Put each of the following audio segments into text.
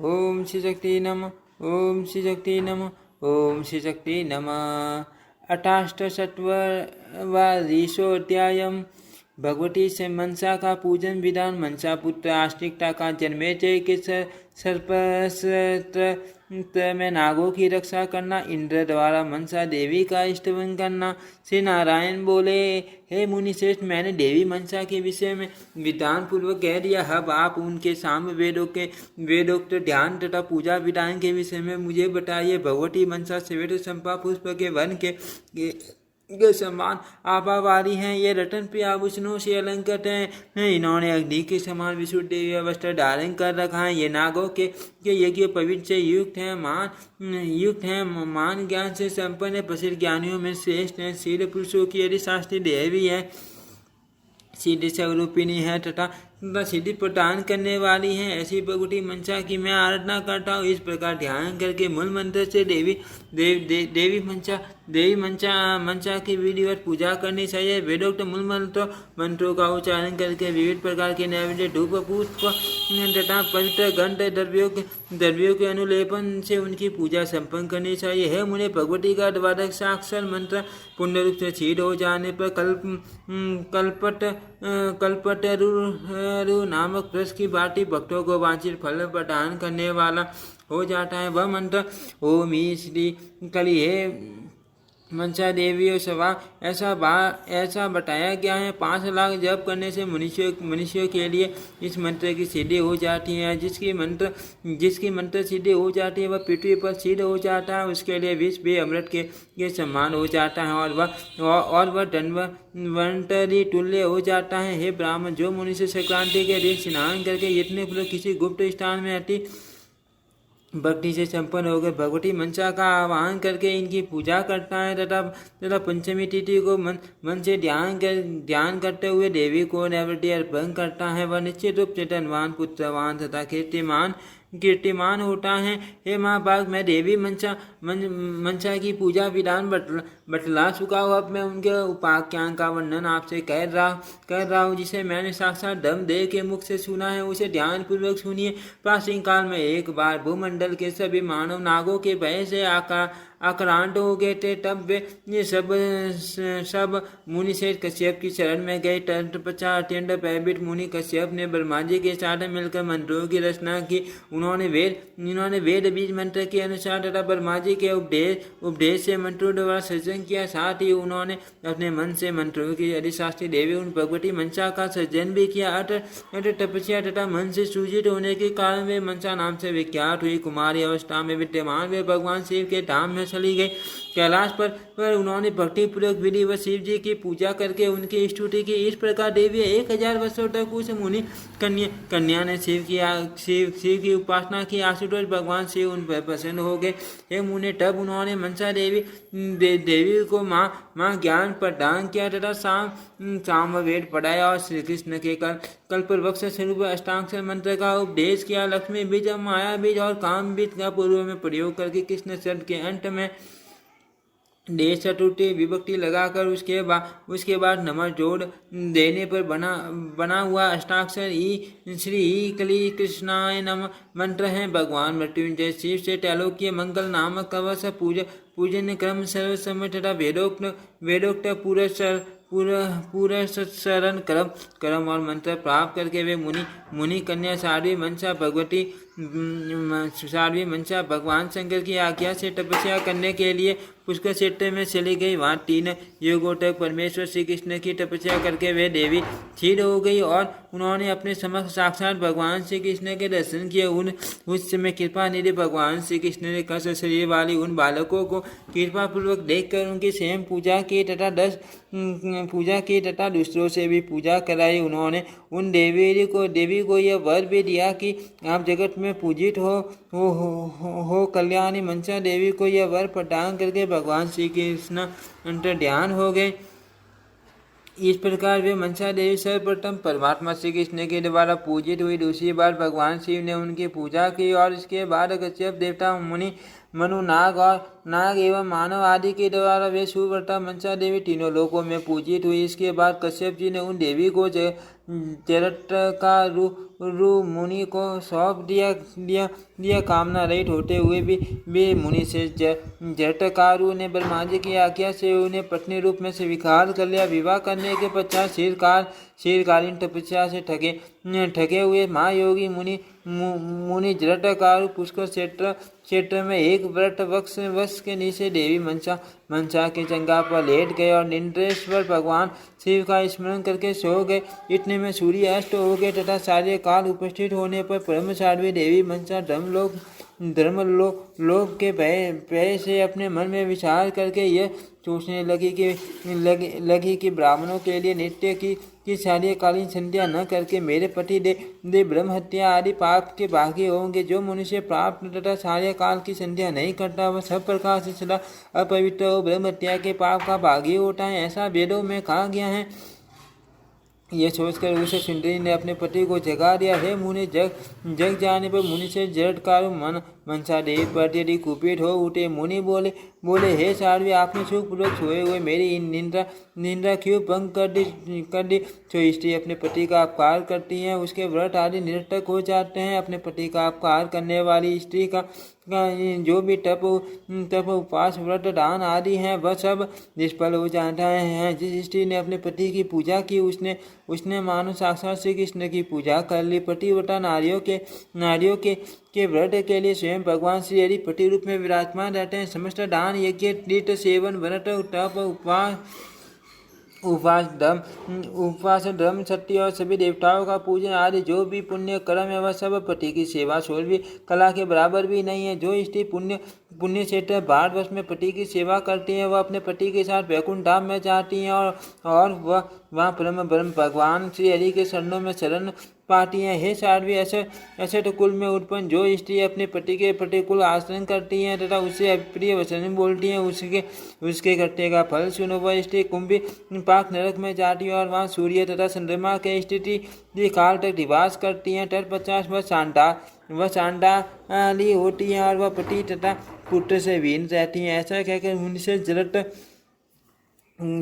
ओम श्री शक्ति नमः। ओम श्री शक्ति नमः। ओम श्री शक्ति नमः। अष्टादशोऽध्यायम्। भगवती से मनसा का पूजन विधान। मनसा पुत्र आस्तिकता का जन्मेजय के सर्पस्त्र में नागों की रक्षा करना। इंद्र द्वारा मनसा देवी का स्तवन करना। श्री नारायण बोले, हे मुनि श्रेष्ठ, मैंने देवी मनसा के विषय में विधान पूर्वक कह दिया। अब आप उनके साम वेदोक्त ध्यान तथा पूजा विधान के विषय में मुझे बताइए। भगवती मनसा श्वेत चंपा पुष्प के वन के समान आभा वाली हैं। ये रतन प्रिय आभूषणों से अलंकृत हैं। इन्होंने अग्नि के समान विशुद्ध देवी वस्त्र धारण कर रखा है। ये नागों के यज्ञ पवित्र से युक्त हैं। मान ज्ञान से संपन्न प्रसिद्ध ज्ञानियों में श्रेष्ठ हैं। सिद्ध पुरुषों की यदि शास्त्री देवी है, सिद्धि स्वरूपिणी है तथा सिद्धि प्रदान करने वाली है। ऐसी भगवती मनसा की मैं आराधना करता हूँ। इस प्रकार ध्यान करके मूल मंत्र से देवी मनसा की विधिवत पूजा करनी चाहिए। वेदोक्त मूल मंत्रों का उच्चारण करके विविध प्रकार के नैवेद्य, धूप, पुष्प तथा पवित्र गंध द्रव्यों के अनुलेपन से उनकी पूजा संपन्न करनी चाहिए। है मुझे भगवती का द्वादश साक्षर मंत्र पूर्ण रूप से सिद्ध हो जाने पर कल्पतरु नामक वृक्ष की भांति भक्तों को वांछित फल प्रदान करने वाला हो जाता है। वह मंत्र ओम ही श्री कली है मनसा देवी सवा ऐसा बताया गया है। 5 लाख जप करने से मनुष्यों के लिए इस मंत्र की सिद्धि हो जाती है। जिसकी मंत्र सिद्धि हो जाती है वह पृथ्वी पर सिद्ध हो जाता है। उसके लिए विष भी अमृत के समान हो जाता है और वह धन्वंतरी तुल्य हो जाता है। हे ब्राह्मण, जो मनुष्य संक्रांति के दिन स्नान करके इतने पूर्वक किसी गुप्त स्थान में अति भक्ति से संपन्न होकर भगवती मनसा का आवाहन करके इनकी पूजा करता है तथा पंचमी तिथि को मन से ध्यान करते हुए देवी को नैवेद्य अर्पण करता है, वह निश्चित रूप से धनवान, पुत्रवान तथा कीर्तिमान होता है। हे महाभाग, मैं देवी मनसा की पूजा विधान बतला चुका हूँ। अब मैं उनके उपाख्यान का वर्णन आपसे कर रहा हूँ, जिसे मैंने साक्षात दम दे के मुख से सुना है। उसे ध्यान पूर्वक सुनिए। प्राचीन काल में एक बार भूमंडल के सभी मानव नागों के भय से आक्रांत हो गए थे। तब वे ये सब मुनि से कश्यप की शरण में गए। तत्पश्चात अत्यंत भयभीत मुनि कश्यप ने ब्रह्मा जी के साथ मिलकर मंत्रों की रचना की। उन्होंने वेद बीज मंत्र के अनुसार तथा ब्रह्मा जी के उपदेश से मंत्रों द्वारा सृजन किया। साथ ही उन्होंने अपने मन से मंत्रों की अधिशास्त्री देवी उन भगवती मनसा का सृजन भी किया। अतः तपस्या तथा मन से सूजित होने के कारण वे मनसा नाम से विख्यात हुई। कुमारी अवस्था में विद्यमान वे भगवान शिव के धाम में चली गई। कैलाश पर उन्होंने भक्ति पूर्वक विधि व शिव जी की पूजा करके उनकी स्तुति की। इस प्रकार देवी 1000 वर्षों तक उस मुनि कन्या ने शिव की उपासना की। आशुतोष भगवान शिव उन पर प्रसन्न हो गए। हे मुनि, तब उन्होंने मनसा देवी को माँ ज्ञान प्रदान किया तथा सामवेद पढ़ाया और श्री कृष्ण के कल्पवृक्ष स्वरूप अष्टाक्षर मंत्र का उपदेश किया। लक्ष्मी बीज, माया बीज और काम बीज का पूर्व में प्रयोग करके कृष्ण शब्द के अंत में देश चतुर्थी विभक्ति लगाकर उसके बाद नमः जोड़ देने पर बना हुआ अष्टाक्षर श्री कली कृष्णाय नमः मंत्र है। भगवान मृत्युंजय शिव से त्रैलोक्य मंगल नामक कवच पूजन क्रम सर्वसमय तथा वेदोक्त पूरा शरण कर्म और मंत्र प्राप्त करके वे मुनि कन्या साध्वी मनसा भगवान शंकर की आज्ञा से तपस्या करने के लिए पुष्कर क्षेत्र में चली गई। वहाँ 3 युगों तक परमेश्वर श्री कृष्ण की तपस्या करके वे देवी स्थिर हो गई और उन्होंने अपने समक्ष साक्षात भगवान श्री कृष्ण के दर्शन किए। उस समय कृपा निधि भगवान श्री कृष्ण ने कस शरीर वाली उन बालकों को कृपा पूर्वक देखकर उनकी स्वयं पूजा की तथा दूसरों से भी पूजा कराई। उन्होंने उन देवी को यह वर भी दिया कि आप जगत में पूजित हो कल्याणी मनसा देवी को यह वर प्रदान करके भगवान श्री कृष्ण अंतर ध्यान हो गए। इस प्रकार वे मनसा देवी सर्वप्रथम परमात्मा श्री कृष्ण के द्वारा पूजित हुई। दूसरी बार भगवान शिव ने उनकी पूजा की और इसके बाद कश्यप देवता, मुनि, मनु, नाग एवं मानव आदि के द्वारा वे सुव्रता मनसा देवी तीनों लोकों में पूजित हुई। इसके बाद कश्यप जी ने उन देवी को जगत का मुनि को सौंप दिया। कामना रहित होते हुए भी मुनि से जटाकारु ने ब्रह्मा जी की आज्ञा से उन्हें पत्नी रूप में स्वीकार कर लिया। विवाह करने के पश्चात शीतकालीन तपस्या से ठगे हुए महायोगी मुनि जटाकारु पुष्कर क्षेत्र में एक वृक्ष वृक्ष के नीचे देवी मनसा के जंगा पर लेट गए और निंद्रेश्वर भगवान शिव का स्मरण करके सो गए। इतने में सूर्य अस्त हो गए तथा सारे काल उपस्थित होने पर परमसाध्वी देवी मनसा धर्मलोक के भय से अपने मन में विचार करके यह सोचने लगी कि ब्राह्मणों के लिए नित्य की सार्यकालीन संध्या न करके मेरे पति दे ब्रह्म हत्या आदि पाप के भागी होंगे। जो मनुष्य प्राप्त तथा सार्यकाल की संध्या नहीं करता वह सब प्रकार से सदा अपवित्र हो ब्रह्म हत्या के पाप का भागी होता है, ऐसा वेदों में कहा गया है। यह सोचकर उसे सुंदरी ने अपने पति को जगा दिया। हे मुनि, जग जाने पर मुनि से जटाकारु मनसा देवी पर अत्यधिक कुपित हो उठे। मुनि बोले हे साध्वी, आपने सुखपूर्वक सोए हुए मेरी निंदा क्यों भंग कर दी। जो स्त्री अपने पति का अपकार करती है उसके व्रत आदि निरर्थक हो जाते हैं। अपने पति का अपकार करने वाली स्त्री का जो भी तप उपवास व्रत दान आदि है वह सब निष्फल हो जाता है। जिस स्त्री ने अपने पति की पूजा की उसने मानो साक्षात श्री कृष्ण की पूजा कर ली। पतिव्रता नारियों के व्रत के लिए स्वयं भगवान श्री हरि पति रूप में विराजमान रहते हैं। समस्त दान यज्ञ तीर्थ सेवन व्रत तप उपवास धर्म सत्य और सभी देवताओं का पूजन आदि जो भी पुण्य कर्म है वह सब पति की सेवा 16वीं कला के बराबर भी नहीं है। जो स्त्री पुण्य क्षेत्र भारतवर्ष में पति की सेवा करती है वह अपने पति के साथ वैकुंठ धाम में जाती हैं और वह वहाँ परम ब्रह्म भगवान श्री हरि के शरणों में शरण पाती हैं। हे साध्वी, असत कुल में उत्पन्न जो स्त्री अपने पति के प्रतिकूल आचरण करती हैं तथा उससे अप्रिय वचन बोलती हैं उसके कर्ते का फल सुनो। वह स्त्री कुंभी पाक नरक में जाती है और वहाँ सूर्य तथा चंद्रमा के स्थिति काल तक निवास करती हैं। तत्पश्चात वह चांडाली होती है और वह पति तथा पुत्र से वीन रहती हैं। ऐसा कहकर उनसे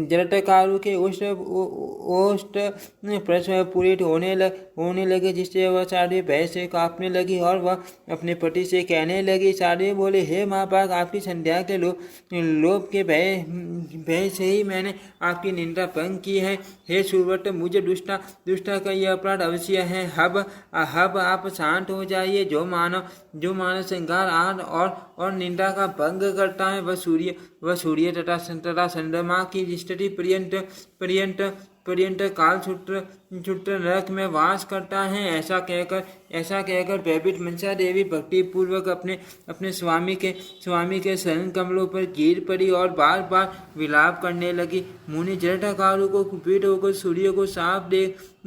जटाकारु के ओष्ठ प्रस्फुरित होने लगे जिससे वह साध्वी भय से कांपने लगी और वह अपने पति से कहने लगी। साध्वी बोले हे महाभाग, आपकी संध्या के लोभ के भय से ही मैंने आपकी निंदा भंग की है। हे सुव्रत, मुझे दुष्टा का यह अपराध अवश्य है। अब आप शांत हो जाइए। जो मानव श्रृंगार आदि और निंदा का भंग करता है वह सूर्य तथा चंद्रमा की स्थिति पर्यंत काल छुट्र नरक में वास करता है। ऐसा कहकर भयभीत मनसा देवी भक्ति पूर्वक अपने स्वामी के शरण कमलों पर गिर पड़ी और बार बार विलाप करने लगी। मुनि जटाकारु को कुपित होकर सूर्य को शाप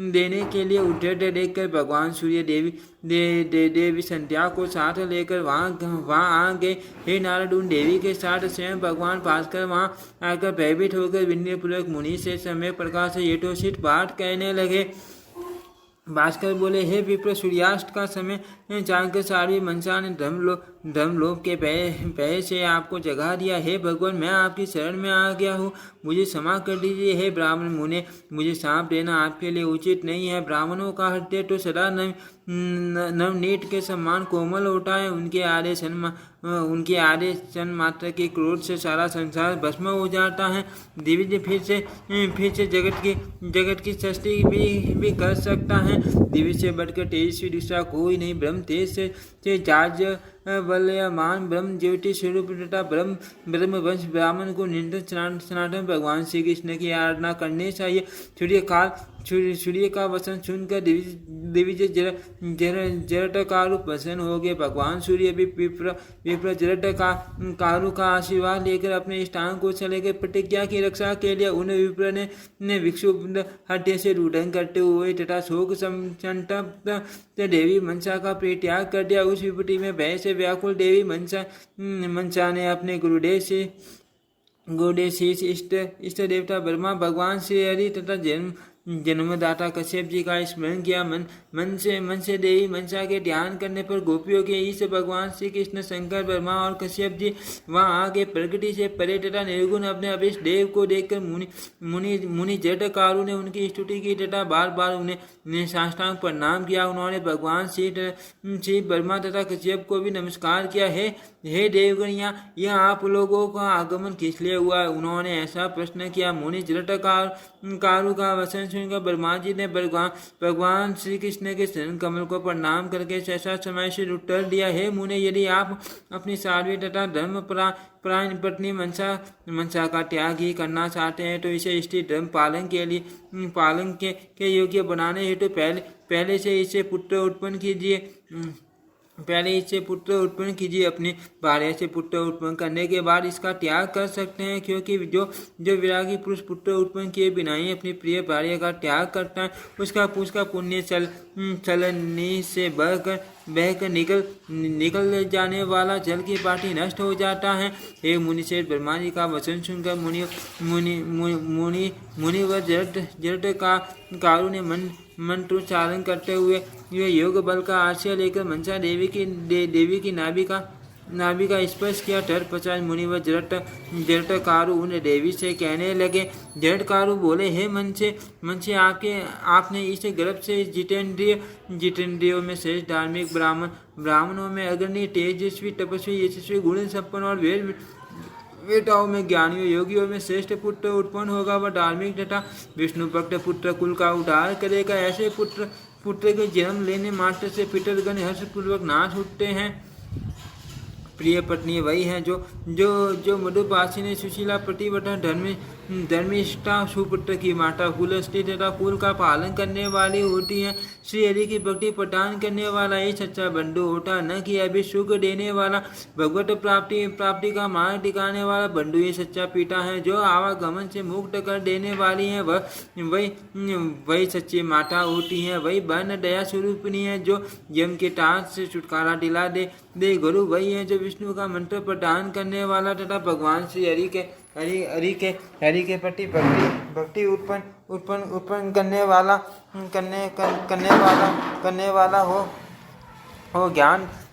देने के लिए उठे देखकर भगवान सूर्य देवी संध्या को साथ लेकर वहाँ आ गए। हे नारद, उन देवी के साथ स्वयं भगवान भास्कर वहाँ आकर भयभीत होकर विनयपूर्वक मुनि से समय प्रकार से यथोचित बात कहने लगे। भास्कर बोले हे विप्र, सूर्यास्त का समय जानकर साध्वी मनसा ने धर्मलोक के भय से आपको जगा दिया। हे भगवान, मैं आपकी शरण में आ गया हूँ, मुझे क्षमा कर दीजिए। हे ब्राह्मण मुने, मुझे शाप देना आपके लिए उचित नहीं है। ब्राह्मणों का हृदय तो सदा नवनीत के समान कोमल होता है। उनके आधे क्षण मात्र के क्रोध से सारा संसार भस्म हो जाता है। दिव्य फिर से जगत की सृष्टि भी कर सकता है। दिव्य से बढ़कर तेजस्वी दूसरा कोई नहीं। ब्रह्म तेज से जाज बलयमान ब्रह्म ज्योति स्वरूप तथा ब्रह्म वंश ब्राह्मण को निरंतर सनातन भगवान श्री कृष्ण की आराधना करनी चाहिए। सूर्य का वचन सुनकर दिव्य जटाकारु प्रसन्न हो गए। भगवान सूर्य भी विप्र जटाकारु का आशीर्वाद लेकर अपने स्थान को चले गए। प्रतिज्ञा की रक्षा के लिए उन विप्र ने विक्षुब्ध हृदय से रुदन करते हुए तथा शोक संतप्त देवी मनसा का परित्याग कर दिया। उस विपत्ति में भय से व्याकुल देवी मनसा ने अपने गुरुदेव शीश इष्ट देवता ब्रह्मा भगवान श्री हरि तथा जन्मदाता कश्यप जी का स्मरण किया। मन से देवी मंसा के ध्यान करने पर गोपियों के ईश भगवान श्री कृष्ण, शंकर, ब्रह्मा और कश्यप जी वहां आगे प्रकृति से परे तथा निर्गुण अपने अभिष्ट देव को देखकर मुनि जटाकारु ने उनकी स्तुति की तथा बार बार उन्हें साष्टांग प्रणाम किया। उन्होंने भगवान श्री ब्रह्मा तथा कश्यप को भी नमस्कार किया। हे देवगण, यह आप लोगों का आगमन किस लिए हुआ? उन्होंने ऐसा प्रश्न किया। मुनि जटाकारु का वचन सुनकर ब्रह्मा जी ने भगवान श्री कृष्ण के चरण कमल को प्रणाम करके ऐसा समय से उत्तर दिया। हे मुने, यदि आप अपनी साध्वी तथा धर्म प्राण पत्नी मनसा का त्याग ही करना चाहते हैं तो इसे स्त्री धर्म पालन के योग्य बनाने हेतु पहले से इसे पुत्र उत्पन्न कीजिए। अपनी भार्या से पुत्र उत्पन्न करने के बाद इसका त्याग कर सकते हैं, क्योंकि जो विरागी पुरुष पुत्र उत्पन्न किए बिना ही अपनी प्रिय भार्या का त्याग करता है उसका पुण्य चलनी से बहकर निकल जाने वाला जल की पाटी नष्ट हो जाता है। हे मुनिश्रेष्ठ, ब्रह्मा जी का वचन सुनकर मुनि व जट का कारू ने मंत्रोच्चारण करते हुए योग बल का आश्रय लेकर मनसा देवी की नाभि का स्पर्श किया। तत्पश्चात मुनि व जटकारू उन देवी से कहने लगे। जटकारू बोले, हे मनसे आपने इस गर्भ से जितेंद्रियों में श्रेष्ठ धार्मिक ब्राह्मणों में अग्रणी, तेजस्वी, तपस्वी, यशस्वी, गुण संपन्न और वेताओं में ज्ञानियों, योगियों में श्रेष्ठ पुत्र उत्पन्न होगा। वह धार्मिक तथा विष्णु भक्त पुत्र कुल का उद्धार करेगा। ऐसे पुत्र के जन्म लेने मात्र से पितरगण हर्षपूर्वक नाच उठते हैं। प्रिय पत्नी वही है जो मधुपासिनी, सुशीला, प्रतिव्रता, धर्मिष्ठा, सुपुत्र की माता, कुलस्त्री तथा कुल का पालन करने वाली होती है। श्री हरि की भक्ति प्रदान करने वाला ये सच्चा बंधु होता, न कि अभी सुख देने वाला, भगवत प्राप्ति का मार्ग दिखाने वाला बंधु ये सच्चा पिता है। जो आवागमन से मुक्त कर देने वाली है वही सच्ची माता होती है। वही बहन दया स्वरूपिणी है जो यम के टाट से छुटकारा दिला दे। गुरु वही है जो विष्णु का मंत्र प्रदान करने वाला तथा भगवान श्री हरि के प्रति भक्ति उत्पन्न करने वाला हो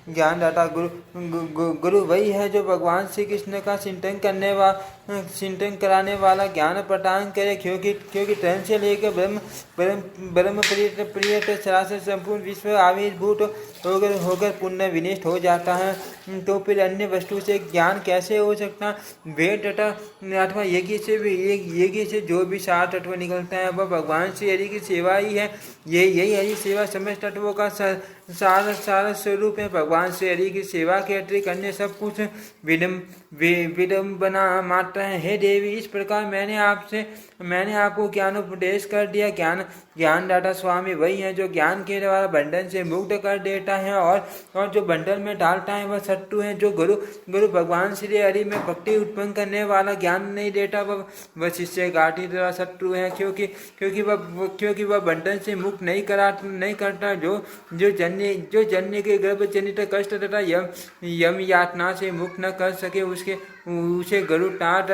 ज्ञानदाता। गुरु वही है जो भगवान श्री कृष्ण का चिंतन कराने वाला ज्ञान प्रदान करे, क्योंकि तन से लेकर ब्रह्म प्रिय सरासर संपूर्ण विश्व आविर्भूत होकर पुण्य विनिष्ट हो जाता है। तो फिर अन्य वस्तु से ज्ञान कैसे हो सकता? वेद अथवा यज्ञ से जो भी सार तत्व निकलता है वह भगवान श्री हरि की सेवा ही है। यही हरि सेवा समस्त तत्वों का सार स्वरूप है। भगवान श्री हरि की सेवा के अतिरिक्त अन्य सब कुछ विडम्बना मात्र है। हे देवी, इस प्रकार मैंने आपको ज्ञानोपदेश कर दिया। ज्ञानदाता स्वामी वही है जो ज्ञान के द्वारा बंधन से मुक्त कर देता है और जो बंधन में डालता है वह शत्रु है। जो गुरु भगवान श्री हरि में भक्ति उत्पन्न करने वाला ज्ञान नहीं देता वह शिष्य घाटी द्वारा शत्रु है, क्योंकि वह बंधन से मुक्त नहीं करता। जो जन्य के गर्भ जनित कष्ट तथा यम यातना से मुक्त न कर सके उसे गुरु टाट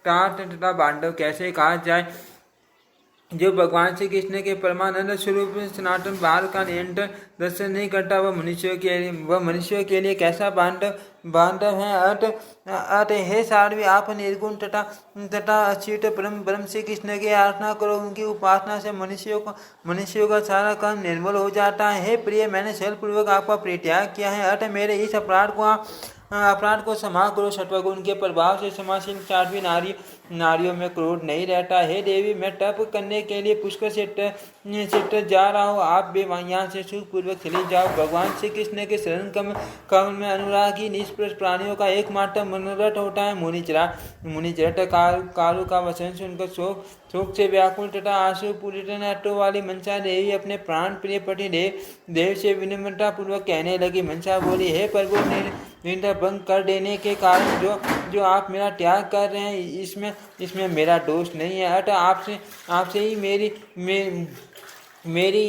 तथा बांधव कैसे कहा जाए? जो भगवान श्री कृष्ण के परमानंद स्वरूप सनातन भार का नियंत्रण दर्शन नहीं करता वह मनुष्यों के लिए कैसा बांधव है? अत हे साध्वी, आप निर्गुण तथा अच्युत ब्रह्म श्री कृष्ण की आराधना करो। उनकी उपासना से मनुष्यों का सारा कर्म निर्मल हो जाता है। हे प्रिय, मैंने छलपूर्वक आपका परित्याग किया है, अतः मेरे इस अपराध को क्षमा करो। सत्वगुण के प्रभाव से समासीन साध्वी नारियों में क्रोध नहीं रहता। हे देवी, मैं तप करने के लिए पुष्कर से जा रहा हूँ, आप भी यहाँ से सुखपूर्वक चले जाओ। भगवान श्री कृष्ण के शरण कमल में अनुरागी निष्प्रश प्राणियों का एकमात्र मनोरथ होता है। मुनि जटाकारु का वचन सुनकर शोक से व्याकुल तथा आंसू पूरित नेत्रों वाली मनसा देवी अपने प्राण प्रिय पति देव से विनम्रता पूर्वक कहने लगी। मनसा बोली, हे प्रभु, निंदा भंग कर देने के कारण जो आप मेरा त्याग कर रहे हैं इसमें मेरा दोष नहीं है। अतः आपसे ही मेरी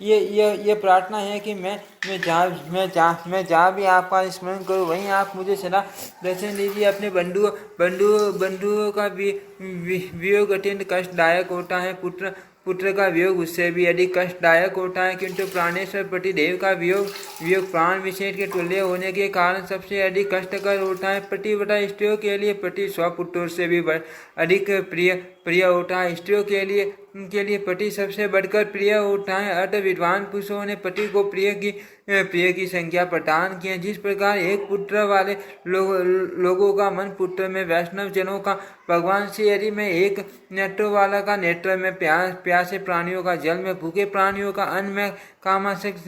ये प्रार्थना है कि मैं जहाँ भी आपका स्मरण करूँ वहीं आप मुझे सदा दर्शन दीजिए। अपने बंधुओं का वियोग अत्यंत कष्टदायक होता है। पुत्र का वियोग उससे भी अधिक कष्टदायक होता है, किंतु प्राणेश्वर पतिदेव का वियोग प्राण विशेष के तुल्य होने के कारण सबसे अधिक कष्टकर होता है। पतिव्रता स्त्रियों के लिए पति स्वपुत्रों से भी अधिक प्रिय होता है। स्त्रियों के लिए पति सबसे बढ़कर प्रिय होता है। अतः विद्वान पुरुषों ने पति को प्रिय की संख्या प्रदान की है। जिस प्रकार एक पुत्र वाले लोगों का मन पुत्र में, वैष्णव जनों का भगवान श्री हरि में, एक नेत्र वाला का नेत्र में, प्यासे प्राणियों का जल में, भूखे प्राणियों का अन्न में, कामासक्त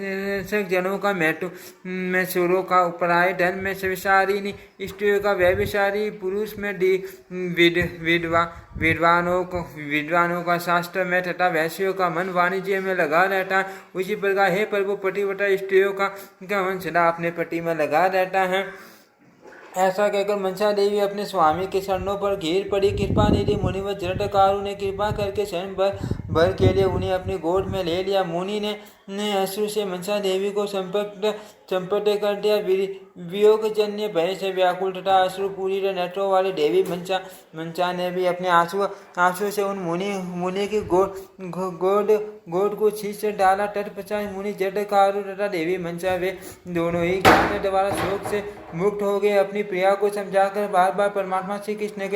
जनों का मेटु में, सुरों का उपराय, धन में विषारिणी स्त्रियों का व्यभिचारी, पुरुष में विद्वानों का शास्त्र में तथा वैश्यों का मन वाणिज्य में लगा रहता है। उसी प्रकार हे प्रभु पतिव्रता स्त्रियों का मन सदा अपने पति में लगा रहता है। ऐसा कहकर मनसा देवी अपने स्वामी के चरणों पर गिर पड़ी। कृपा निधि मुनिवर जटाकारु ने कृपा करके क्षण भर के लिए उन्हें अपनी गोद में ले लिया। मुनि ने अश्रु से मनसा देवी को संपट कर दिया। वियोगजन्य भय से व्याकुल तथा अश्रु पूरी नेत्रों वाली देवी मनसा ने भी अपने आंसू से उन मुनि की गोद को छींच डाला। तत्पश्चात मुनि जटाकारु तथा देवी मनसा वे दोनों ही ज्ञान द्वारा शोक से मुक्त हो गए। अपनी प्रिया को समझाकर बार बार परमात्मा श्री कृष्ण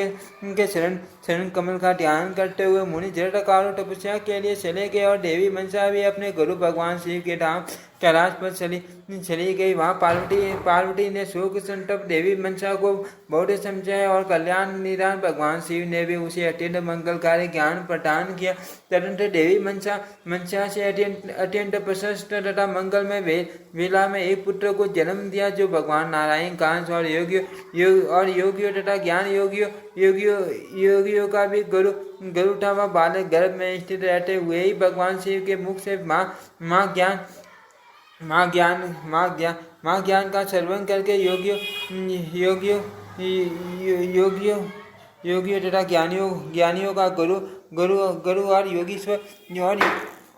के शरण कमल का ध्यान करते हुए मुनि जटाकारु तपस्या के लिए चले गए और देवी मनसा भी अपने गुरु भगवान शिव के धाम कैलाश पर चली गई। वहाँ पार्वती ने शोक संतप्त देवी मनसा को बहुत समझाया और कल्याण निदान भगवान शिव ने भी उसे अत्यंत मंगलकारी ज्ञान प्रदान किया। तदनंतर देवी मनसा से अत्यंत प्रशस्त तथा मंगलमय वेला में एक पुत्र को जन्म दिया, जो भगवान नारायण कांस और योगियों तथा ज्ञान योगियों का भी गुरु था। वह बालक गर्भ में स्थित रहते हुए ही भगवान शिव के मुख से माँ ज्ञान का श्रवण करके योगियों तथा ज्ञानियों का गुरु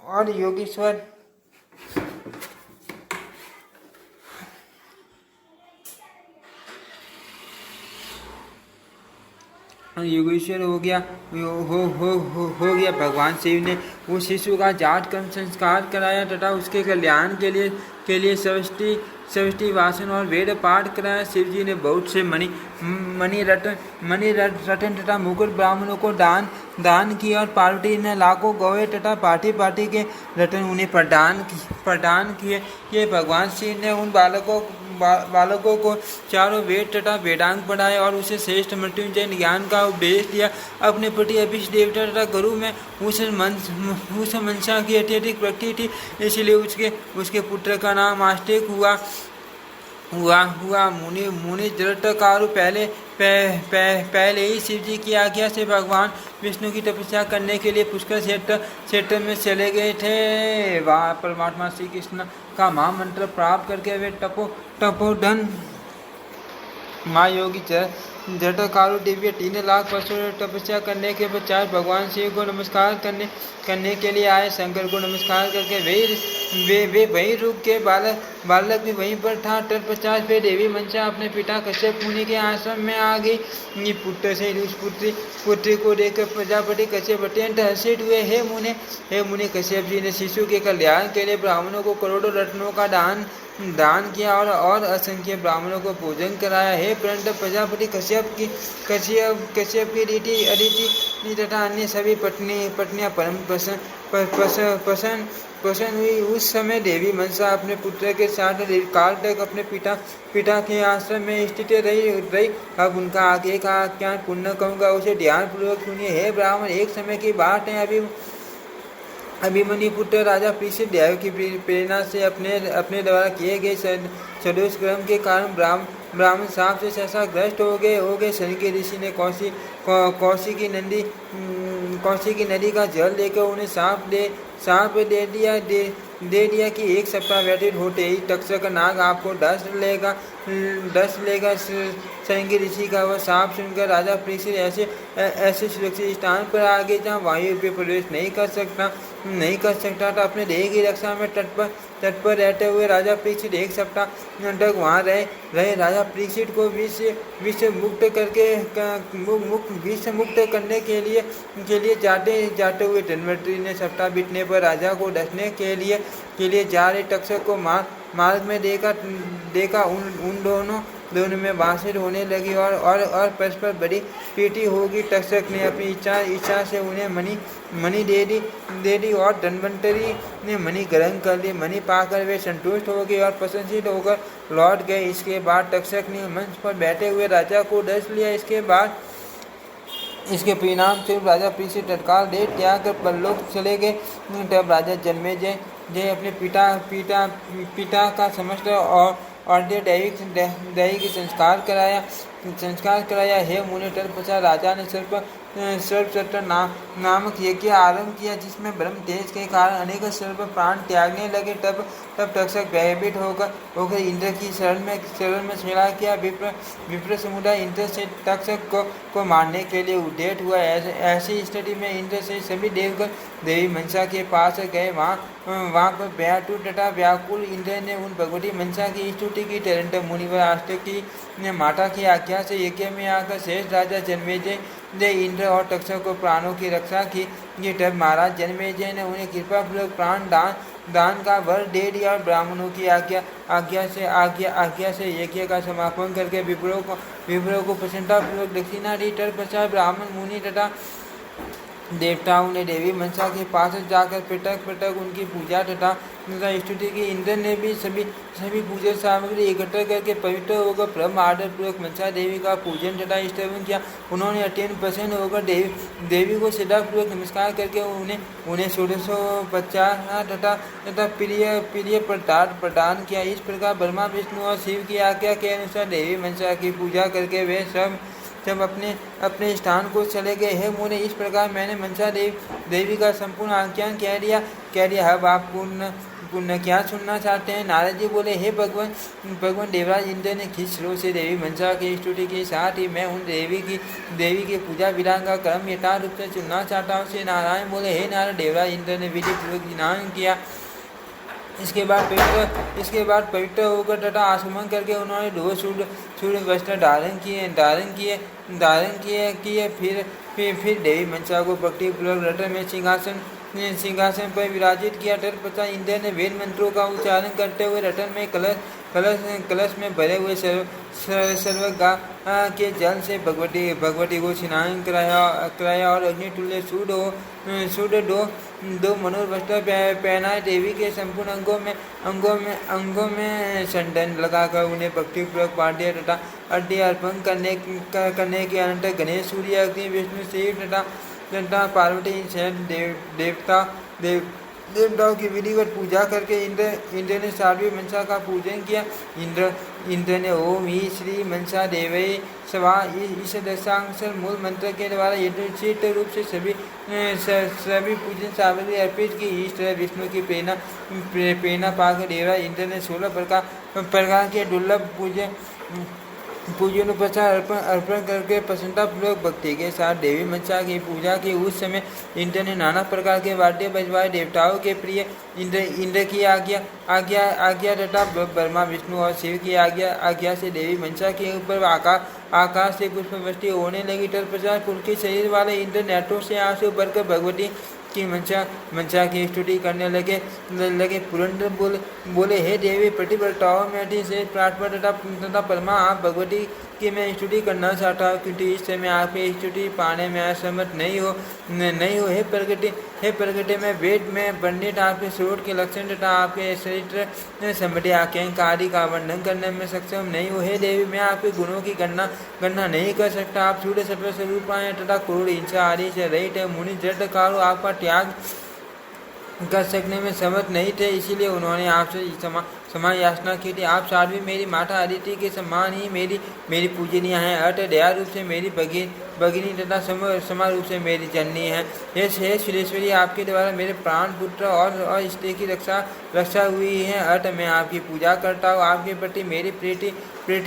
और योगीश्वर हो गया। भगवान शिव ने उस शिशु का जात कर्म संस्कार कराया तथा उसके कल्याण के लिए सृष्टि वासन और वेद पाठ कराया। शिव जी ने बहुत से मणि रत्न तथा मुकुट ब्राह्मणों को दान किया और पार्वती ने लाखों गौए तथा पार्टी के रत्न उन्हें प्रदान किए। ये भगवान शिव ने उन बालकों को चारों वेद तथा वेदांग पढ़ाए और उसे श्रेष्ठ मृत्युंजय ज्ञान का उपदेश दिया। अपने प्रति अभिष्ट देवता तथा गुरु में उस मनसा की अत्यधिक भक्ति थी, इसलिए उसके पुत्र का नाम आस्तिक हुआ। मुनि जटाकारु पहले ही शिव जी की आज्ञा से भगवान विष्णु की तपस्या करने के लिए पुष्कर क्षेत्र में चले गए थे। वहाँ परमात्मा श्री कृष्ण का महामंत्र प्राप्त करके वे तपोधन माँ योगी जटाकारु दिव्य 3 लाख वर्षों तपस्या करने के पश्चात भगवान शिव को नमस्कार करने के लिए आए। शंकर को नमस्कार करके वे वहीं रुक के बालक भी वहीं पर था। तत्पश्चात फिर देवी मनसा अपने पिता कश्यप मुनि के आश्रम में आ गई। पुत्र से उस पुत्री को देखकर प्रजापति कश्यप अत्यंत हर्षित हुए। हे मुनि, कश्यप जी ने शिशु के कल्याण के लिए ब्राह्मणों को करोड़ों रत्नों का दान किया और असंख्य ब्राह्मणों को भोजन कराया। हे परंतु प्रजापति कश्यप की अदिति तथा अन्य सभी पत्नियां परम प्रसन्न हुई। उस समय देवी मनसा अपने पुत्र के साथ दीर्घकाल तक अपने पिता के आश्रम में स्थित रही। अब उनका आगे का आख्यान पुण्य कहूँगा, उसे ध्यान पूर्वक सुनिए। हे ब्राह्मण, एक समय की बात है। अभिमन्यु पुत्र राजा परीक्षित देव की प्रेरणा से अपने द्वारा किए गए सदोष कर्म के कारण ब्राह्मण साप से सहसा ग्रस्त हो गए। शनि ऋषि ने कौशी की नदी का जल देकर उन्हें साप दे दिया कि 1 सप्ताह व्यतीत होते ही तक्षक नाग आपको डस लेगा। शनि ऋषि का वह साप सुनकर राजा परीक्षित ऐसे सुरक्षित स्थान पर आ गए जहाँ वायु पे प्रवेश नहीं कर सकता। नहीं कर सकता था। अपने देह की रक्षा में तट पर रहते हुए राजा परीक्षित एक सप्ताह तक वहाँ रहे। राजा परीक्षित को विष मुक्त करने के लिए जाते हुए धन्वंतरि ने सप्ताह बीतने पर राजा को डसने के लिए जा रहे तक्षक को मार्ग में देखा। उन दोनों में बातचीत होने लगी और परस्पर बड़ी पीटी होगी। तक्षक ने अपनी इच्छा से उन्हें मणि दे दी और धन्वंतरि ने मणि ग्रहण कर ली। मणि पाकर वे संतुष्ट हो गए और प्रसन्नचित्त होकर लौट गए। इसके बाद तक्षक ने मंच पर बैठे हुए राजा को डस लिया। इसके परिणाम स्वरूप राजा परीक्षित तत्काल देह त्याग कर परलोक चले गए। तब राजा जन्मेजय अपने पिता का समस्त और दैहिक संस्कार कराया। हे मुनि, तत्पश्चात राजा ने सर्वसत्र नामक यज्ञ आरंभ किया, जिसमें ब्रह्म तेज के कारण अनेक सर्व प्राण त्यागने लगे। तब तक्षक भयभीत होकर इंद्र की शरण में छेड़ा किया। विप्र समुदाय इंद्र से तक्षक को मारने के लिए उद्यत हुआ। ऐसी स्थिति में इंद्र से सभी देवगण देवी मनसा के पास गए। वहाँ पर व्याकुल तथा व्याकुल इंद्र ने उन भगवती मनसा की स्तुति की। तरंत मुनिवर आस्तिकी ने माता की आज्ञा से यज्ञ में आकर श्रेष्ठ राजा जन्मेजय इंद्र और तक्षक को प्राणों की रक्षा की। तब महाराज जन्मेजय ने उन्हें कृपापूर्वक प्राण दान का वर दे दिया और ब्राह्मणों की आज्ञा से यज्ञ का समापन करके विप्रों को प्रसन्नतापूर्वक दक्षिणा दी। तत्पश्चात ब्राह्मण मुनि तथा देवताओं ने देवी मनसा के पास जाकर पृथक उनकी पूजा तथा स्तुति की। इंद्र ने भी सभी पूजन सामग्री एकत्र करके पवित्र होकर परम आदर पूर्वक मनसा देवी का पूजन तथा स्तवन किया। उन्होंने अत्यंत प्रसन्न होकर देवी को श्रद्धापूर्वक नमस्कार करके उन्हें 1650 तथा प्रिय प्रदान किया। इस प्रकार ब्रह्मा विष्णु और शिव की आज्ञा के अनुसार देवी मनसा की पूजा करके वे सब अपने स्थान को चले गए। हे मुने, इस प्रकार मैंने मनसा देवी का संपूर्ण आख्यान कह दिया। अब आप पुण्य क्या सुनना चाहते हैं? नारद जी बोले, हे भगवान देवराज इंद्र ने किस श्लोक से देवी मनसा की स्तुति के साथ ही मैं उन देवी की पूजा विधान का क्रम यथार्थ रूप से सुनना चाहता हूँ। श्री नारायण बोले, हे नारद, देवराज इंद्र ने विधि पूर्वक स्नान किया। इसके बाद पवित्र होकर तथा आचमन करके उन्होंने 2 सूर्य वस्त्र धारण किए। फिर देवी मनसा को भक्ति पूर्वक रथ में सिंहासन पर विराजित किया। तत्पश्चात इंद्र ने वेद मंत्रों का उच्चारण करते हुए रतन में कलश में भरे हुए सर्वगा के जल से भगवती को स्नान कराया और अग्नितुल्य शुद्ध दो मनोहर वस्त्र पहनाए। देवी के संपूर्ण अंगों में संडन लगाकर उन्हें भक्तिपूर्वक पाद्य तथा अर्घ्य अर्पण करने के अनंतर गणेश, सूर्य, अग्नि, विष्णु, शिव तथा पार्वती देवताओं की विधिवत पूजा करके इंद्र ने साध्वी मनसा का पूजन किया। इंद्र ने ओम ही श्री मनसा देवै सवा इस दशांक्षर मूल मंत्र के द्वारा यथोचित रूप से सभी पूजन सामग्री अर्पित की। इस तरह विष्णु की प्रेरणा पाकर देवराज इंद्र ने 16 प्रकार के दुर्लभ पूजनोपचार अर्पण करके प्रसन्नतापूर्वक भक्ति के साथ देवी मनसा की पूजा की। उस समय इंद्र ने नाना प्रकार के वाद्य बजवाए। देवताओं के प्रिय इंद्र की आज्ञा तथा ब्रह्मा, विष्णु और शिव की आज्ञा से देवी मनसा के ऊपर आकाश से पुष्पवृष्टि होने लगी। तत्पश्चात फूल के शरीर वाले इंद्र नेत्रों से आंसू भरकर भगवती की मनसा की स्तुति करने लगे। पुरंदर बोले, हे देवी, प्रतिव्रताओं में अति से प्रार्थना तथा परमा आप भगवती की मैं स्तुति करना चाहता हूँ, क्योंकि इस समय आपकी स्तुति पाने में असमर्थ नहीं हो। हे प्रगति में वेद में पंडित आपके स्वरूप के लक्षण तथा आपके चरित्र संबंधी आख्यायिका आदि का वर्णन करने में सक्षम नहीं हो। हे देवी, मैं आपके गुणों की गणना नहीं कर सकता। आप सूर्य सत्व स्वरूप आए तथा क्रोध, हिंसा आदि से रहित है। मुनि जड़ कारो आपका त्याग कर सकने में समर्थ नहीं थे, इसीलिए उन्होंने आपसे समान याचना की थी। आप साध्वी मेरी माता अदिति के समान ही मेरी पूजनीय हैं। अट दया रूप से मेरी भगिनी तथा समान रूप से मेरी जननी है। हे सुरेश्वरी, आपके द्वारा मेरे प्राण पुत्र और स्त्री की रक्षा हुई है। अट मैं आपकी पूजा करता हूँ। आपके प्रति मेरी प्रीति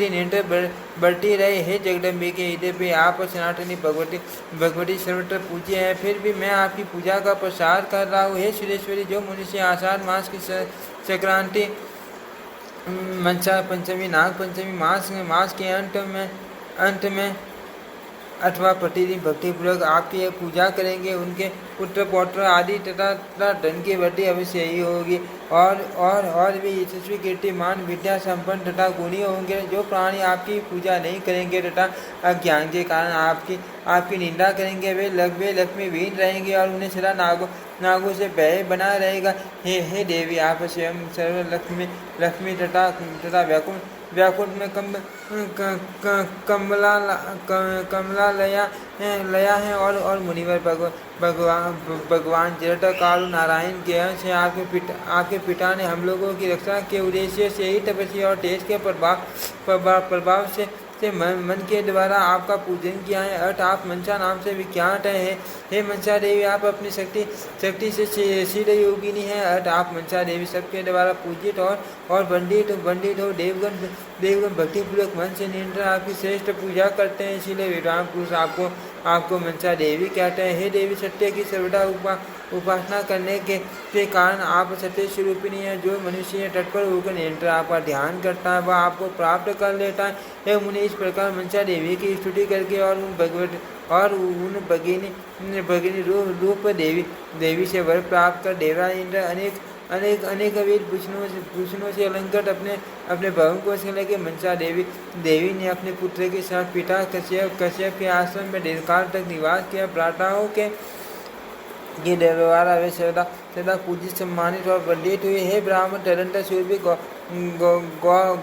निरंतर बढ़ती रहे। हे जगदम्बे के हृदय पे आप सनातनी भगवती सर्वत्र पूज्य है। फिर भी मैं आपकी पूजा का प्रसार कर रहा हूँ। हे सुरेश्वरी, जो मनुष्य आषाढ़ मास की संक्रांति, मंसा पंचमी, नाग पंचमी मास के अंत में अथवा प्रतिदिन भक्तिपूर्वक आपकी पूजा करेंगे, उनके पुत्र पौत्र आदि तथा धन की वृद्धि अवश्य ही होगी और भी यशस्वी कीर्तिमान विद्या संपन्न तथा गुणी होंगे। जो प्राणी आपकी पूजा नहीं करेंगे तथा अज्ञान के कारण आपकी निंदा करेंगे, वे लक्ष्मी विहीन रहेंगे और उन्हें सदा नागों से भय बना रहेगा। हे देवी, आप स्वयं सर्व लक्ष्मी तथा व्याकुंठ में कमला लया है और मुनिवर भगवान जटाकालु नारायण के अंश है। आपके पिता ने हम लोगों की रक्षा के उद्देश्य से ही तपस्या और तेज के प्रभाव से मन के द्वारा आपका पूजन किया है। अर्थ आप मनसा नाम से विख्यात है। हे मनसा देवी, आप अपनी शक्ति से सिद्ध योगिनी है। अर्थ आप मनसा देवी सबके द्वारा पूजित और वंदित हो। देवगण भक्तिपूर्वक मन से निरंतर आपकी श्रेष्ठ पूजा करते हैं, इसलिए विद्वान पुरुष आपको मनसा देवी कहते हैं। हे देवी, सत्य की सर्वदा उपासना करने के कारण आप सत्य स्वरूपिणी है। जो मनुष्य तत्पर होकर निरंतर आपका ध्यान करता है, वह आपको प्राप्त कर लेता है। हे मुनि, इस प्रकार मनसा देवी की स्तुति करके और उन भगिनी रूप देवी से वर प्राप्त कर देवराज इंद्र अनेक वीर भूषणों से अलंकृत अपने भवन को लेकर मनसा देवी ने अपने पुत्र के साथ पिता कश्यप के आश्रम में दीर्घकाल तक निवास किया। प्राताओं के द्वारा वे सदा पूजित, सम्मानित और वंदित हुए। हे ब्राह्मण, तदंतर सूर्य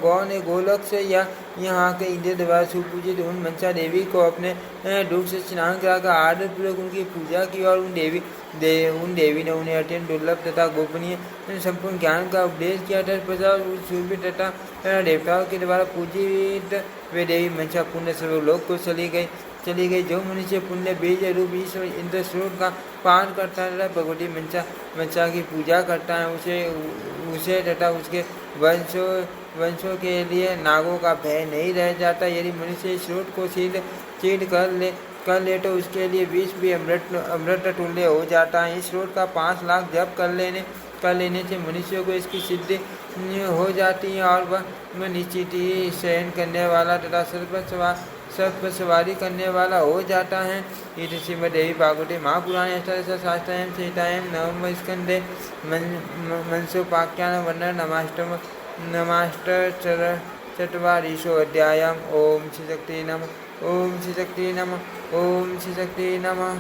गौ ने गोलोक से या यहाँ के इंद्र द्वारा सुपूजित उन मनसा देवी को अपने दूध से स्नान कराकर आदर पूर्वक उनकी पूजा की और उन देवी ने उन्हें अत्यंत दुर्लभ तथा गोपनीय संपूर्ण ज्ञान का उपदेश किया। तत्पश्चात उस सूर्य तथा देवताओं के द्वारा पूजित वे देवी मनसा पुण्य सर्वलोक को चली गई। जो मनुष्य पुण्य बीज रूप ईश्वर इंद्र स्रोत का पान करता है, भगवती मनसा की पूजा करता है, उसे तथा उसके वंशों के लिए नागों का भय नहीं रह जाता। यदि मनुष्य स्रोत को छीन कर ले तो उसके लिए विष भी अमृत तुल्य हो जाता है। इस स्रोत का 5 लाख जप कर लेने से मनुष्यों को इसकी सिद्धि हो जाती है और वह निश्चित ही शयन करने वाला तथा सर्प सवारी करने वाला हो जाता है। इति श्रीमद्देवी भागवते महापुराणे अष्टादशशास्त्रायां संहितायां नवम स्कन्धे मनसोपाख्यान वर्णन नमाष्टचत्वारिंशो अध्यायः। ओम श्री शक्ति नमः। ओम श्री शक्ति नमः। ओम श्री शक्ति नमः।